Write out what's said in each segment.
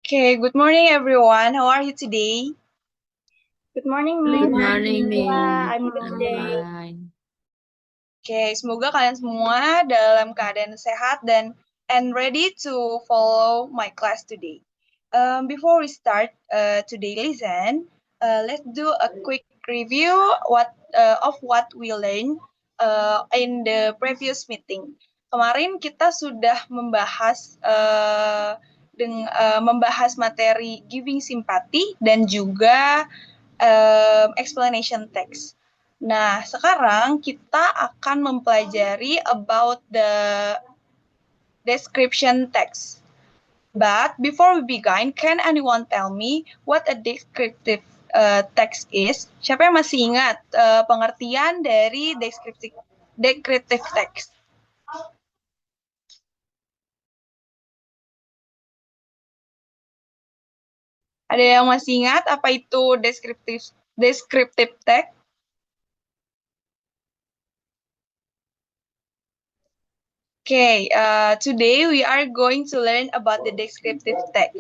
Okay, good morning everyone. How are you today? Good morning, Good Miss. morning, Alhamdulillah, Miss. I'm good I'm today. fine. Okay, semoga kalian semua dalam keadaan sehat and ready to follow my class today. Before we start today lesson, let's do a quick review of what we learned in the previous meeting. Kemarin kita sudah membahas materi giving sympathy dan juga explanation text. Nah, sekarang kita akan mempelajari about the description text. But before we begin, can anyone tell me what a descriptive text is? Siapa yang masih ingat pengertian dari descriptive text? Ada yang masih ingat apa itu descriptive text? Okay, today we are going to learn about the descriptive text.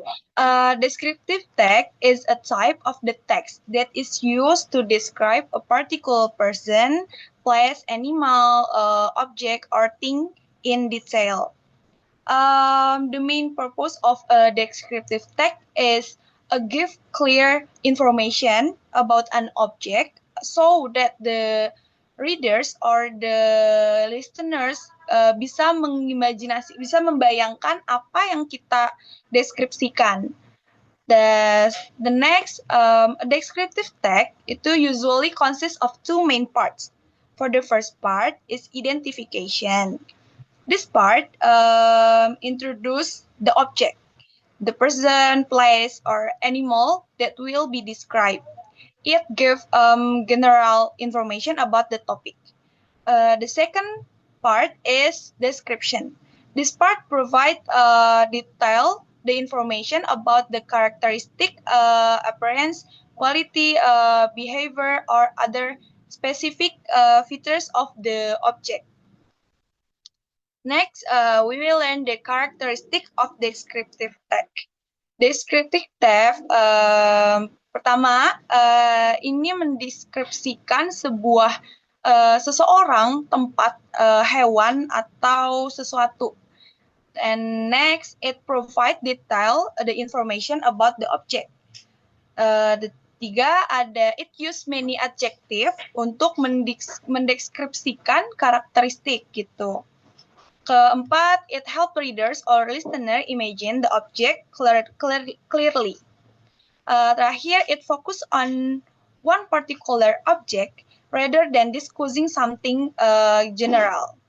Descriptive text is a type of the text that is used to describe a particular person, place, animal, object, or thing in detail. The main purpose of a descriptive text is give clear information about an object so that the readers or the listeners bisa bisa membayangkan apa yang kita deskripsikan. The next descriptive text itu usually consists of two main parts. For the first part is identification. This part introduce the object, the person, place, or animal that will be described. It gives general information about the topic. The second part is description. This part provides the information about the characteristic, appearance, quality, behavior, or other specific features of the object. Next, we will learn the characteristic of descriptive text. Descriptive text pertama ini mendeskripsikan sebuah seseorang, tempat, hewan atau sesuatu. And next, it provide the information about the object. The tiga ada it use many adjective untuk mendeskripsikan karakteristik gitu. Keempat, it help readers or listener imagine the object clearly. Terakhir, it focus on one particular object rather than discussing something general.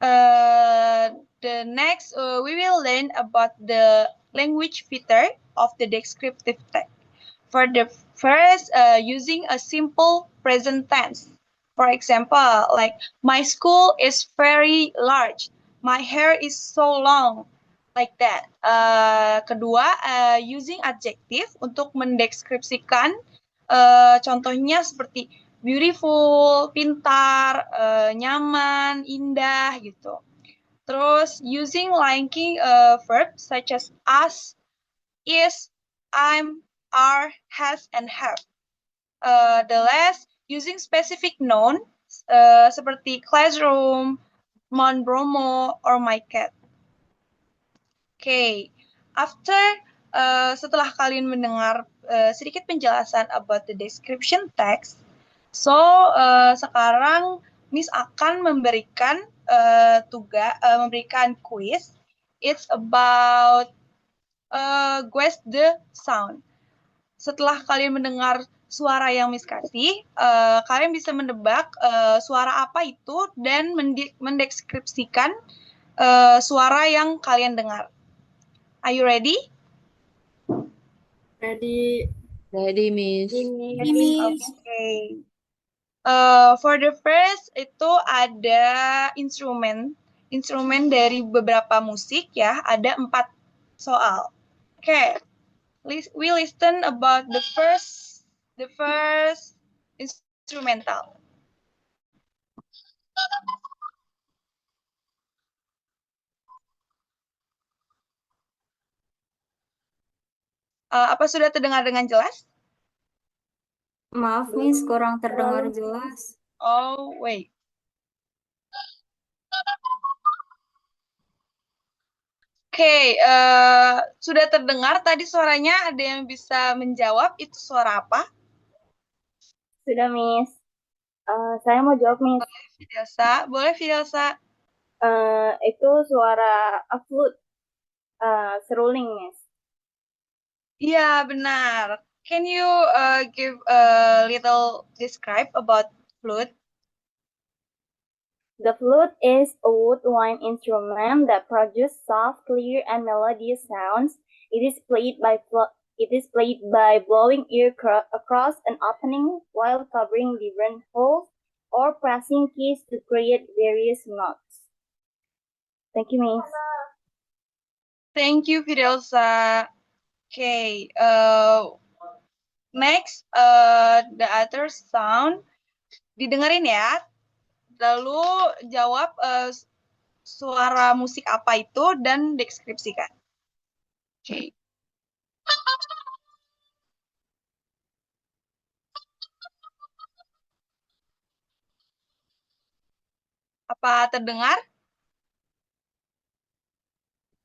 The next, we will learn about the language feature of the descriptive text. For the first, using a simple present tense. For example, like my school is very large. My hair is so long. Like that. Kedua, using adjective untuk mendeskripsikan contohnya seperti beautiful, pintar, nyaman, indah gitu. Terus using linking verbs such as us, is, I'm, are, has, and have. The last, using specific noun seperti classroom, Mount Bromo, or my cat. Okay, setelah kalian mendengar sedikit penjelasan about the description text, so sekarang Miss akan memberikan memberikan quiz. It's about guess the sound. Setelah kalian mendengar suara yang Miss kasih, kalian bisa menebak suara apa itu dan mendeskripsikan suara yang kalian dengar. Are you ready? Ready, Ready, Miss. Miss. Okay. For the first itu ada instrumen dari beberapa musik ya, ada 4 soal. Okay. We listen about the first instrumental. Apa sudah terdengar dengan jelas? Maaf, Miss, kurang terdengar jelas. Oh, wait. Oke, sudah terdengar tadi suaranya, ada yang bisa menjawab itu suara apa? Sudah, Miss. Saya mau jawab, Miss. Fidelsa, boleh Fidelsa? Itu suara flute, seruling, Miss. Iya, benar. Can you give a little describe about flute? The flute is a woodwind instrument that produces soft, clear, and melodious sounds. It is played by blowing across an opening while covering different holes or pressing keys to create various notes. Thank you, Miss. Thank you, Fidelsa. Okay, next, the other sound. Didengerin ya. Lalu jawab suara musik apa itu dan deskripsikan. Oke. Apa terdengar?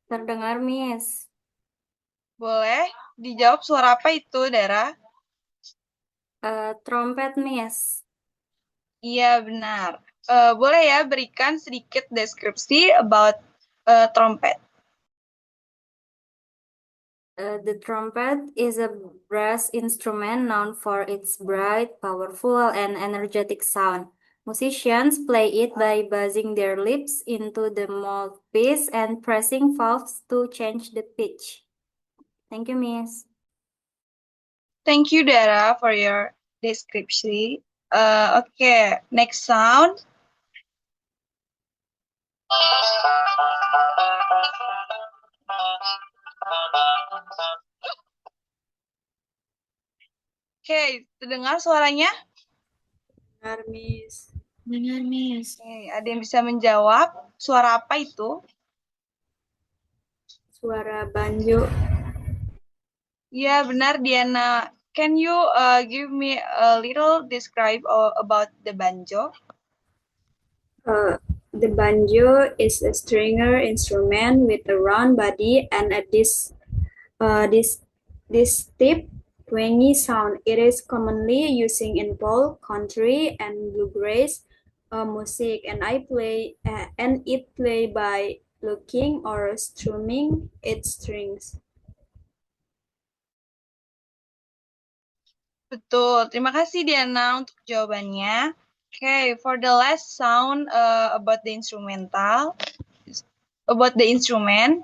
Terdengar, Miss. Boleh dijawab suara apa itu, Dara? Trompet, Miss. Iya, benar. Boleh ya berikan sedikit deskripsi about trompet. The trumpet is a brass instrument known for its bright, powerful, and energetic sound. Musicians play it by buzzing their lips into the mouthpiece and pressing valves to change the pitch. Thank you, Miss. Thank you, Dara, for your description. Okay, next sound. Oke, terdengar suaranya? Benar, Miss. Benar, Miss. Oke, ada yang bisa menjawab suara apa itu? Suara banjo. Ya, benar, Diana. Can you give me a little describe about the banjo? The banjo is a stringer instrument with a round body and a distinct twangy sound. It is commonly used in folk, country, and bluegrass music, and it play by looking or strumming its strings. Betul. Terima kasih, Diana, untuk jawabannya. Okay, for the last sound about the instrumental, about the instrument.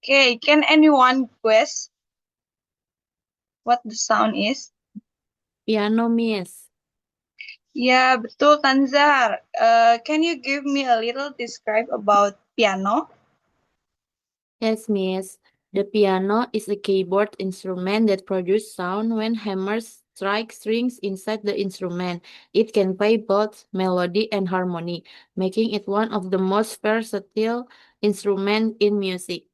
Okay, can anyone guess what the sound is? Piano, Miss. Ya, betul, Tanzar. Can you give me a little describe about piano? Yes, Miss. The piano is a keyboard instrument that produces sound when hammers strike strings inside the instrument. It can play both melody and harmony, making it one of the most versatile instruments in music.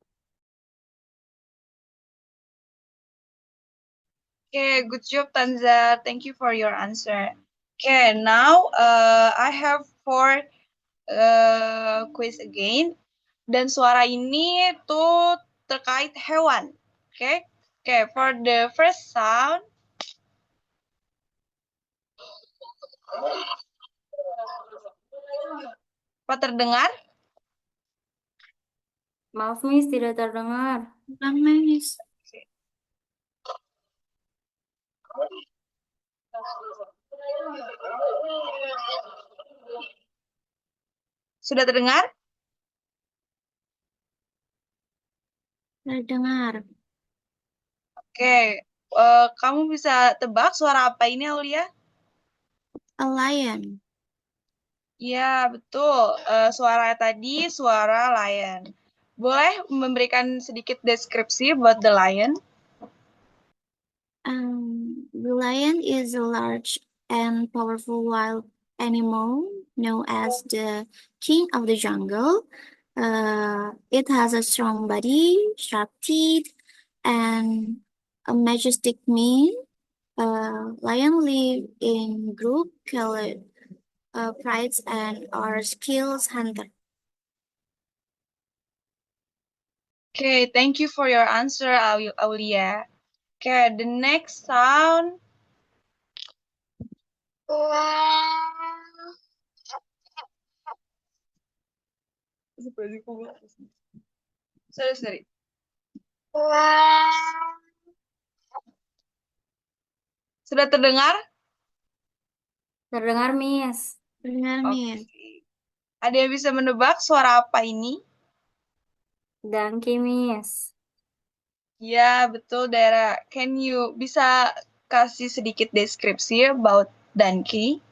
Okay, good job, Tanzar. Thank you for your answer. Okay, now I have four quiz again. Dan suara ini tuh terkait hewan. Okay? Okay, for the first sound. Apa terdengar? Maaf, Miss, tidak terdengar. Bukan, Miss. Sudah terdengar? Terdengar. Oke, kamu bisa tebak suara apa ini, Aulia? A lion. Iya, betul. Suara tadi suara lion. Boleh memberikan sedikit deskripsi buat the lion? The lion is a large and powerful wild animal known as the king of the jungle. It has a strong body, sharp teeth, and a majestic mane. Lion live in group called prides and are skills hunter. Okay, thank you for your answer, Aulia. Okay, the next sound. Sorry. Sudah terdengar? Terdengar, Miss. Dengar, Miss. Oke. Ada yang bisa menebak suara apa ini? Donkey, Miss. Ya, betul, Dara. Can you bisa kasih sedikit deskripsi about donkey?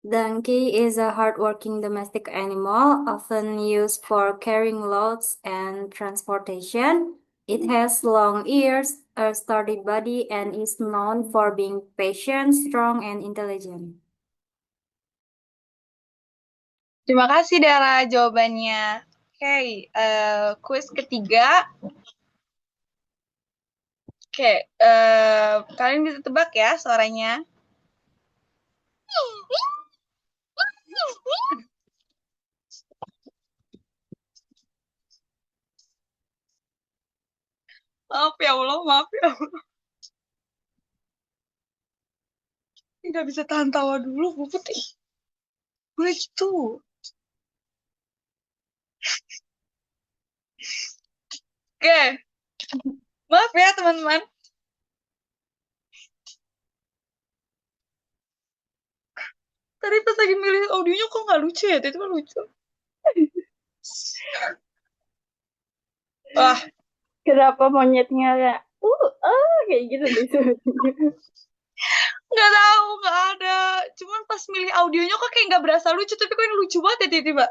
Donkey is a hardworking domestic animal, often used for carrying loads and transportation. It has long ears, a sturdy body, and is known for being patient, strong, and intelligent. Terima kasih, Dara, jawabannya. Oke, kuis ketiga. Oke, kalian bisa tebak ya suaranya. Maaf ya Allah, maaf ya Allah. Nggak bisa tahan tawa dulu, Bu Putih. Boleh gitu. Oke. Maaf ya, teman-teman. Tadi pas lagi milih audionya kok nggak lucu ya? Itu kan lucu. Wah, Kenapa monyetnya kayak gitu deh sebenarnya. nggak tahu, nggak ada. Cuman pas milih audionya kok kayak nggak berasa lucu, tapi kok ini lucu banget ya tiba-tiba.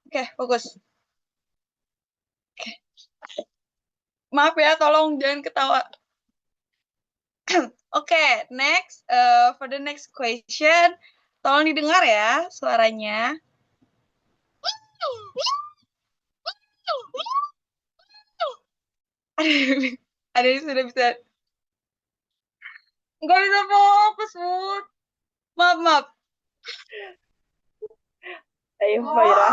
Oke, fokus. Oke. Maaf ya, tolong jangan ketawa. Oke, next. For the next question, tolong didengar ya suaranya. Ada yang sudah bisa. Nggak bisa fokus, Bud. Maaf. Ayo, Faira.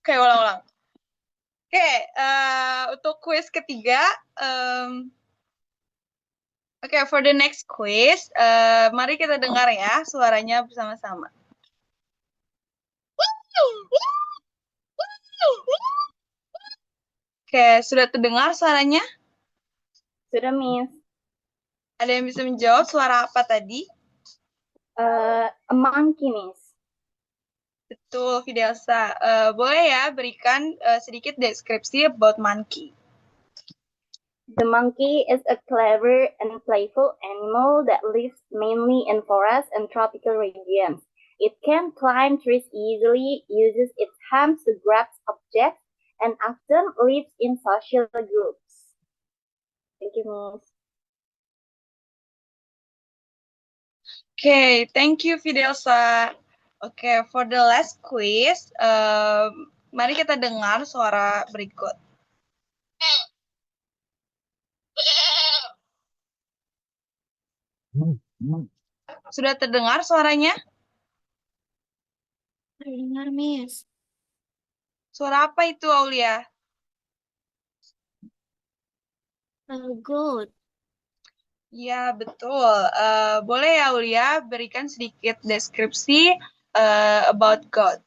Oke, ulang-ulang. Oke, untuk quiz ketiga, oke, for the next quiz, mari kita dengar ya suaranya bersama-sama. Oke, sudah terdengar suaranya? Sudah, Miss. Ada yang bisa menjawab suara apa tadi? A monkey, Miss. Betul, Fidelsa. Boleh ya berikan sedikit deskripsi about monkey? The monkey is a clever and playful animal that lives mainly in forests and tropical regions. It can climb trees easily, uses its hands to grab objects, and often lives in social groups. Thank you, Miss. Okay, thank you, Fidelsa. Okay, for the last quiz, mari kita dengar suara berikut. Sudah terdengar suaranya? Terdengar, Miss. Suara apa itu, Aulia? Good. Ya, betul. Boleh ya, Aulia, berikan sedikit deskripsi about God.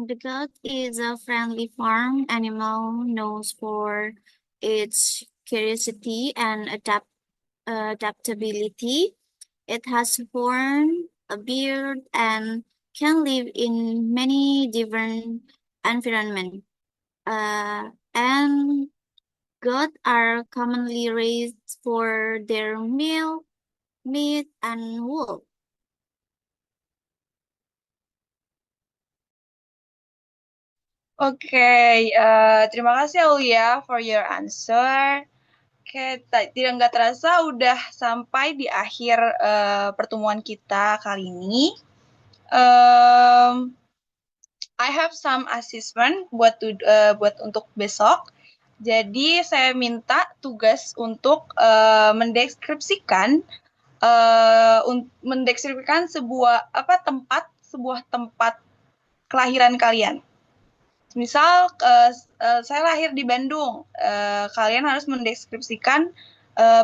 The goat is a friendly farm animal known for its curiosity and adaptability. It has horn, a beard, and can live in many different environments. And goats are commonly raised for their milk, meat, and wool. Oke, terima kasih Aulia for your answer. Oke, nggak terasa udah sampai di akhir pertemuan kita kali ini. I have some assessment buat untuk besok. Jadi saya minta tugas untuk mendeskripsikan sebuah tempat kelahiran kalian. Misal saya lahir di Bandung, kalian harus mendeskripsikan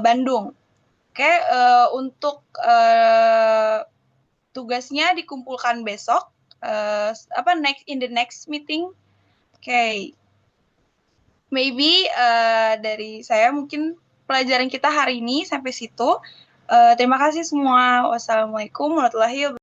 Bandung. Oke, untuk tugasnya dikumpulkan besok. In the next meeting. Oke. Maybe dari saya mungkin pelajaran kita hari ini sampai situ. Terima kasih semua. Wassalamualaikum warahmatullahi wabarakatuh.